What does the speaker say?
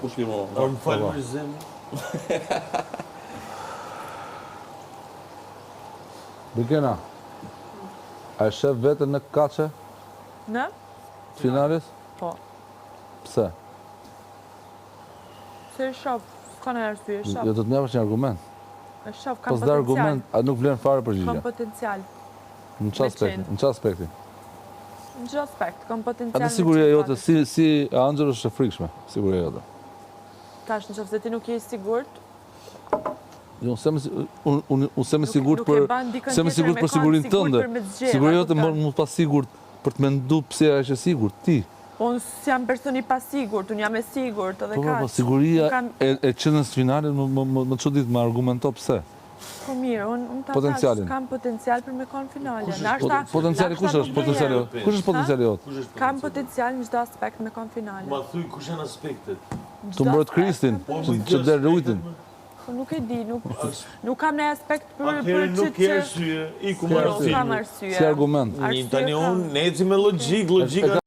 pushim o. Por më falë për zemë. Bikena, a e shef vetën në kache Në? finalis? Po. Pse? Se e shof, s'ka në arsye, e shof. Jo të të mjafësh një argument. E shof, kam Pas dhe potencial. argument, a nuk vlen fare Kam përgjigje. potencial. Në çfarë aspekti? Në çfarë aspekti? Në çdo aspekt, kam potencial. Atë siguria jote, si Angel është e frikshme, siguria jote. Tash, në qoftë se ti nuk je i sigurt, Jo, unë sem i sigurt nuk e për ban dikën sem i tjetër sigurt me për kanë sigurinë sigurt tënde. për me zgjedh, Siguria a jote kupton? më pas sigurt për të mendu pse ajo është e sigurt ti. po unë s'jam person i pasigurt, unë jam e sigurt edhe Po, kaq. siguria Nuk kam- e qenës finalit më çudit më argumento pse. Po mirë, unë ta Potencialin. thash, kam potencial për me kon finale. Potenciali kush është potenciali jot? Kush është potenciali jot? Kam potencial në çdo aspekt me kon finale. Ma thuj kush janë aspektet. Në Të çdo mbrojt aspekt, Kristin, po, që der rujtin. Po nuk e di, nuk kam në aspekt për Atëherë nuk ke arsye, iku Po, marrë nuk kam filmin. arsye. Si argument. Tani unë neci me logjik, logjika